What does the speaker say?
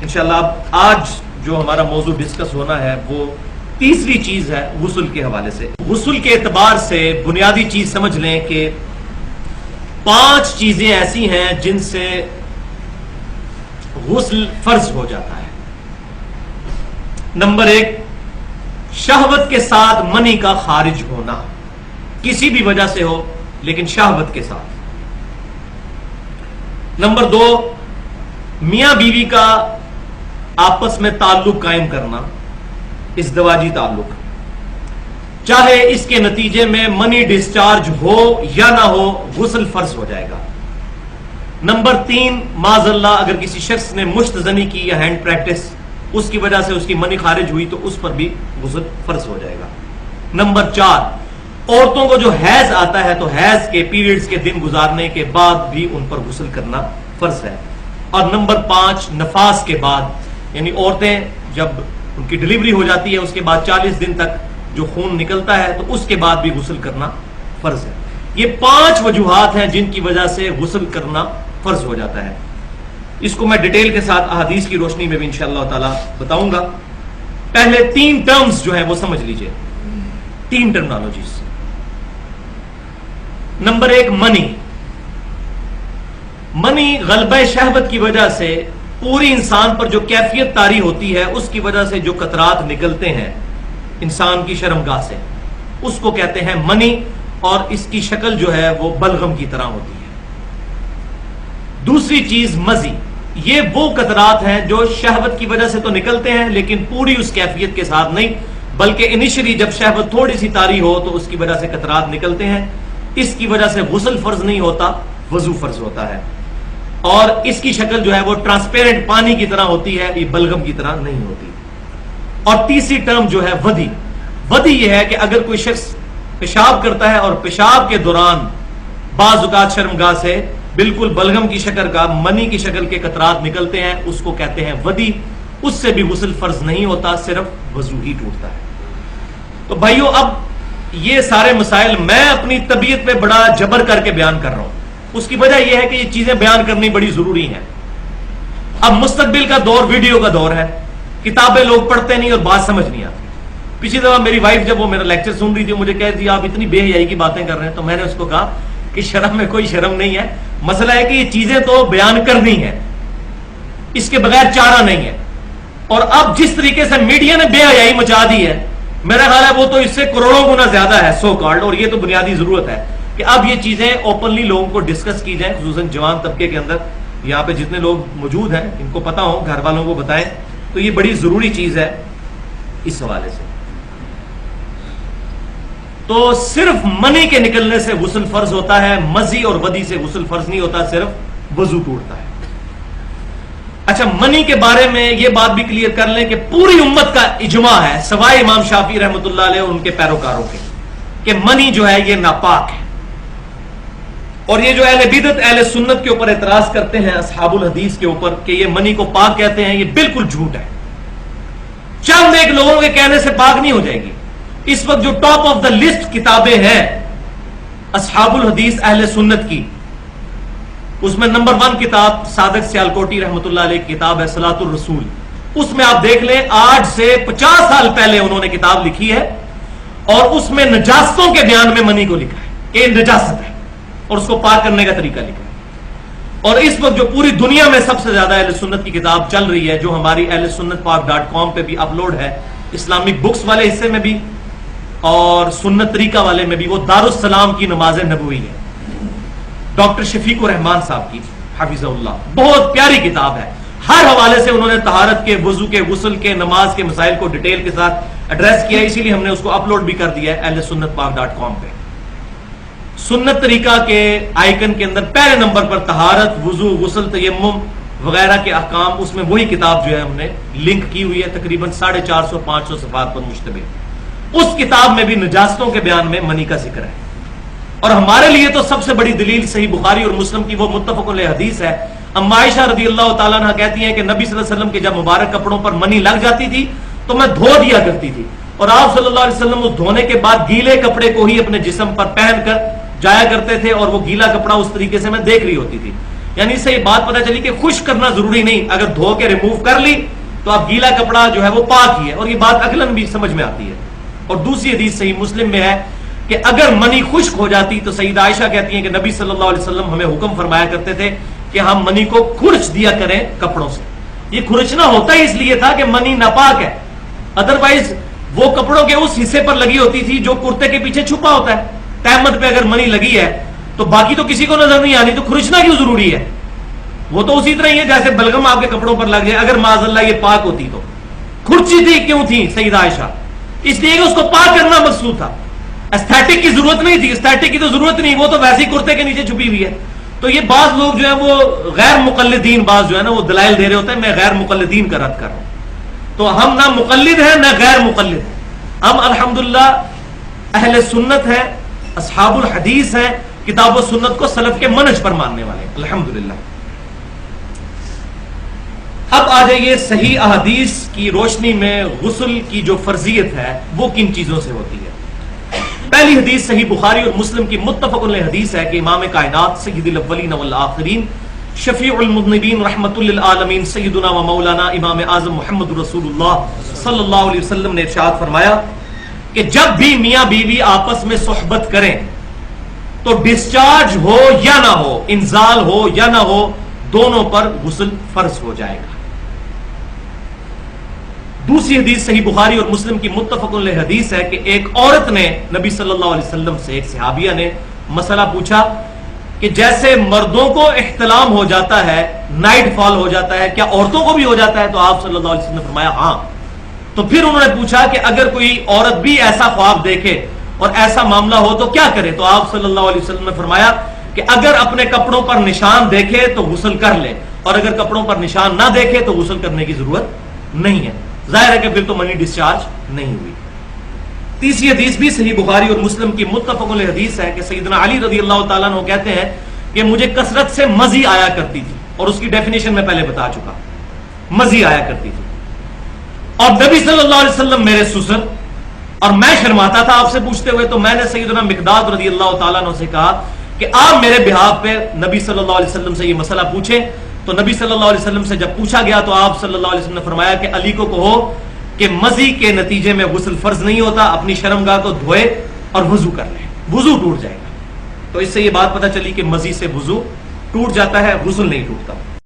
انشاءاللہ اب آج جو ہمارا موضوع ڈسکس ہونا ہے وہ تیسری چیز ہے غسل کے حوالے سے. غسل کے اعتبار سے بنیادی چیز سمجھ لیں کہ 5 چیزیں ایسی ہیں جن سے غسل فرض ہو جاتا ہے. نمبر 1، شہوت کے ساتھ منی کا خارج ہونا، کسی بھی وجہ سے ہو لیکن شہوت کے ساتھ. نمبر 2، میاں بیوی کا آپس میں تعلق قائم کرنا، ازدواجی تعلق، چاہے اس کے نتیجے میں منی ڈسچارج ہو یا نہ ہو غسل فرض ہو جائے گا. نمبر 3، معاذ اللہ اگر کسی شخص نے مشت زنی کی یا ہینڈ پریکٹس، اس کی وجہ سے اس کی منی خارج ہوئی تو اس پر بھی غسل فرض ہو جائے گا. نمبر 4، عورتوں کو جو حیض آتا ہے تو حیض کے پیریڈز کے دن گزارنے کے بعد بھی ان پر غسل کرنا فرض ہے. اور نمبر 5، نفاس کے بعد، یعنی عورتیں جب ان کی ڈلیوری ہو جاتی ہے اس کے بعد 40 دن تک جو خون نکلتا ہے تو اس کے بعد بھی غسل کرنا فرض ہے. یہ 5 وجوہات ہیں جن کی وجہ سے غسل کرنا فرض ہو جاتا ہے. اس کو میں ڈیٹیل کے ساتھ احادیث کی روشنی میں بھی انشاءاللہ تعالی بتاؤں گا. پہلے 3 ٹرمز جو ہیں وہ سمجھ لیجئے، 3 ٹرمنالوجیز. نمبر 1، منی غلبہ شہوت کی وجہ سے پوری انسان پر جو کیفیت طاری ہوتی ہے، اس کی وجہ سے جو قطرات نکلتے ہیں انسان کی شرمگاہ سے، اس کو کہتے ہیں منی، اور اس کی شکل جو ہے وہ بلغم کی طرح ہوتی ہے. دوسری چیز مزی، یہ وہ قطرات ہیں جو شہوت کی وجہ سے تو نکلتے ہیں لیکن پوری اس کیفیت کے ساتھ نہیں، بلکہ انیشلی جب شہوت تھوڑی سی طاری ہو تو اس کی وجہ سے قطرات نکلتے ہیں. اس کی وجہ سے غسل فرض نہیں ہوتا، وضو فرض ہوتا ہے. اور اس کی شکل جو ہے وہ ٹرانسپیرنٹ پانی کی طرح ہوتی ہے، یہ بلغم کی طرح نہیں ہوتی. اور تیسری ٹرم جو ہے ودی. ودی یہ ہے کہ اگر کوئی شخص پیشاب کرتا ہے اور پیشاب کے دوران بعض اوقات شرمگاہ سے بالکل بلغم کی شکل کا، منی کی شکل کے قطرات نکلتے ہیں، اس کو کہتے ہیں ودی. اس سے بھی غسل فرض نہیں ہوتا، صرف وضو ہی ٹوٹتا ہے. تو بھائیو، اب یہ سارے مسائل میں اپنی طبیعت پہ بڑا جبر کر کے بیان کر رہا ہوں. اس کی وجہ یہ ہے کہ یہ چیزیں بیان کرنی بڑی ضروری ہیں. اب مستقبل کا دور ویڈیو کا دور ہے، کتابیں لوگ پڑھتے نہیں اور بات سمجھ نہیں آتی. پچھلی دفعہ میری وائف جب وہ میرا لیکچر سن رہی تھی، مجھے کہہ دی آپ اتنی بے حیائی کی باتیں کر رہے ہیں. تو میں نے اس کو کہا کہ شرم میں کوئی شرم نہیں ہے، مسئلہ ہے کہ یہ چیزیں تو بیان کرنی ہے، اس کے بغیر چارہ نہیں ہے. اور اب جس طریقے سے میڈیا نے بے حیائی مچا دی ہے، میرا خیال ہے وہ تو اس سے کروڑوں گنا زیادہ ہے سو کالڈ. اور یہ تو بنیادی ضرورت ہے کہ اب یہ چیزیں اوپنلی لوگوں کو ڈسکس کی جائیں، خصوصاً جوان طبقے کے اندر. یہاں پہ جتنے لوگ موجود ہیں ان کو پتا ہو، گھر والوں کو بتائیں. تو یہ بڑی ضروری چیز ہے اس حوالے سے. تو صرف منی کے نکلنے سے غسل فرض ہوتا ہے، مزی اور ودی سے غسل فرض نہیں ہوتا، صرف وضو ٹوٹتا ہے. اچھا، منی کے بارے میں یہ بات بھی کلیئر کر لیں کہ پوری امت کا اجماع ہے سوائے امام شافعی رحمۃ اللہ علیہ اور ان کے پیروکاروں کے، کہ منی جو ہے یہ ناپاک ہے. اور یہ جو اہل بدعت اہل سنت کے اوپر اعتراض کرتے ہیں اصحاب الحدیث کے اوپر کہ یہ منی کو پاک کہتے ہیں، یہ بالکل جھوٹ ہے. چند ایک لوگوں کے کہنے سے پاک نہیں ہو جائے گی. اس وقت جو ٹاپ آف دا لسٹ کتابیں ہیں اصحاب الحدیث اہل سنت کی، اس میں نمبر 1 کتاب صادق سیالکوٹی رحمۃ اللہ علیہ کی کتاب ہے صلاۃ الرسول. اس میں آپ دیکھ لیں آج سے 50 سال پہلے انہوں نے کتاب لکھی ہے اور اس میں نجاستوں کے بیان میں منی کو لکھا ہے کہ یہ نجاست ہے اور اس کو پاک کرنے کا طریقہ لکھا ہے. اور اس وقت جو پوری دنیا میں سب سے زیادہ اہل سنت کی کتاب چل رہی ہے، جو ہماری اہل سنت پاک.com پہ بھی اپلوڈ ہے، اسلامک بکس والے حصے میں بھی اور سنت طریقہ والے میں بھی، وہ دارالسلام کی نماز نبوی ہے، ڈاکٹر شفیق الرحمان صاحب کی حفظہ اللہ. بہت پیاری کتاب ہے. ہر حوالے سے انہوں نے طہارت کے، وضو کے، غسل کے، نماز کے مسائل کو ڈیٹیل کے ساتھ ایڈریس کیا، اسی لیے ہم نے اس کو اپلوڈ بھی کر دیا ہے اہل سنت پاک.com پہ. سنت طریقہ کے آئیکن کے اندر پہلے نمبر پر طہارت، وضو، غسل، تیمم وغیرہ کے احکام، اس میں وہی کتاب جو ہے ہم نے لنک کی ہوئی ہے، تقریباً 450-500 صفحات پر مشتمل. اس کتاب میں بھی نجاستوں کے بیان میں منی کا ذکر ہے. اور ہمارے لیے تو سب سے بڑی دلیل صحیح بخاری اور مسلم کی وہ متفق علیہ حدیث ہے. اما عائشہ رضی اللہ تعالیٰ عنہ کہتی ہیں کہ نبی صلی اللہ علیہ وسلم کے جب مبارک کپڑوں پر منی لگ جاتی تھی تو میں دھو دیا کرتی تھی، اور آپ صلی اللہ علیہ وسلم اس دھونے کے بعد گیلے کپڑے کو ہی اپنے جسم پر پہن کر جایا کرتے تھے، اور وہ گیلا کپڑا اس طریقے سے میں دیکھ رہی ہوتی تھی. یعنی اس سے یہ بات پتہ چلی کہ خشک کرنا ضروری نہیں، اگر دھو کے ریموو کر لی تو اب گیلا کپڑا جو ہے وہ پاک ہی ہے، اور یہ بات عقلاً بھی سمجھ میں آتی ہے۔ اور دوسری حدیث صحیح مسلم میں ہے کہ اگر منی خشک ہو جاتی تو سیدہ عائشہ کہتی ہیں کہ نبی صلی اللہ علیہ وسلم ہمیں حکم فرمایا کرتے تھے کہ ہم منی کو کھرچ دیا کریں کپڑوں سے۔ یہ کھرچنا ہوتا ہی اس لیے تھا کہ منی ناپاک ہے، ادروائز وہ کپڑوں کے اس حصے پر لگی ہوتی تھی جو کرتے کے پیچھے چھپا ہوتا ہے۔ تہمت پہ اگر منی لگی ہے تو باقی تو کسی کو نظر نہیں آنی، تو کھرچنا کیوں ضروری ہے؟ وہ تو اسی طرح ہی ہے جیسے بلغم آپ کے کپڑوں پر لگ جائے، اگر معاذ اللہ یہ پاک ہوتی تو کھرچی تھی کیوں تھی سیدہ عائشہ؟ اس لیے کہ اس کو پاک کرنا مقصود تھا، ایستھیٹک کی ضرورت نہیں تھی، ایستھیٹک کی تو ضرورت نہیں، وہ تو ویسے ہی کرتے کے نیچے چھپی ہوئی ہے۔ تو یہ بعض لوگ جو ہے وہ غیر مقلدین، بعض جو ہے نا وہ دلائل دے رہے ہوتے ہیں، میں غیر مقلدین کا رد کر رہا ہوں۔ تو ہم نہ مقلد ہیں نہ غیر مقلد ہیں، ہم الحمدللہ اہل سنت ہیں، اصحاب الحدیث ہیں، کتاب و سنت کو سلف کے منہج پر ماننے والے ہیں الحمدللہ۔ اب آ جائیے صحیح احادیث کی روشنی میں غسل کی جو فرضیت ہے وہ کن چیزوں سے ہوتی ہے۔ پہلی حدیث صحیح بخاری اور مسلم کی متفق علیہ حدیث ہے کہ امام کائنات سید الاولین والآخرین شفیع المذنبین رحمت للعالمین سیدنا و مولانا امام اعظم محمد رسول اللہ صلی اللہ علیہ وسلم نے ارشاد فرمایا کہ جب بھی میاں بیوی آپس میں صحبت کریں تو ڈسچارج ہو یا نہ ہو، انزال ہو یا نہ ہو، دونوں پر غسل فرض ہو جائے گا۔ دوسری حدیث صحیح بخاری اور مسلم کی متفق علیہ حدیث ہے کہ ایک عورت نے نبی صلی اللہ علیہ وسلم سے، ایک صحابیہ نے مسئلہ پوچھا کہ جیسے مردوں کو احتلام ہو جاتا ہے، نائٹ فال ہو جاتا ہے، کیا عورتوں کو بھی ہو جاتا ہے؟ تو آپ صلی اللہ علیہ وسلم نے فرمایا ہاں۔ تو پھر انہوں نے پوچھا کہ اگر کوئی عورت بھی ایسا خواب دیکھے اور ایسا معاملہ ہو تو کیا کرے؟ تو آپ صلی اللہ علیہ وسلم نے فرمایا کہ اگر اپنے کپڑوں پر نشان دیکھے تو غسل کر لے، اور اگر کپڑوں پر نشان نہ دیکھے تو غسل کرنے کی ضرورت نہیں ہے۔ ظاہر ہے کہ پھر تو منی ڈسچارج نہیں ہوئی۔ تیسری حدیث بھی صحیح بخاری اور مسلم کی متفق علیہ حدیث ہے کہ سیدنا علی رضی اللہ تعالیٰ عنہ کہتے ہیں کہ مجھے کثرت سے مزی آیا کرتی تھی، اور اس کی ڈیفینیشن میں پہلے بتا چکا، مزی آیا کرتی تھی، اور نبی صلی اللہ علیہ وسلم میرے سسر، اور میں شرماتا تھا آپ سے پوچھتے ہوئے، تو میں نے سیدنا مقداد رضی اللہ تعالیٰ عنہ سے کہا کہ آپ میرے بہاف پہ نبی صلی اللہ علیہ وسلم سے یہ مسئلہ پوچھیں۔ تو نبی صلی اللہ علیہ وسلم سے جب پوچھا گیا تو آپ صلی اللہ علیہ وسلم نے فرمایا کہ علی کو کہو کہ مزی کے نتیجے میں غسل فرض نہیں ہوتا، اپنی شرمگاہ کو دھوئے اور وضو کر لیں، وضو ٹوٹ جائے گا۔ تو اس سے یہ بات پتہ چلی کہ مزی سے وضو ٹوٹ جاتا ہے، غسل نہیں ٹوٹتا۔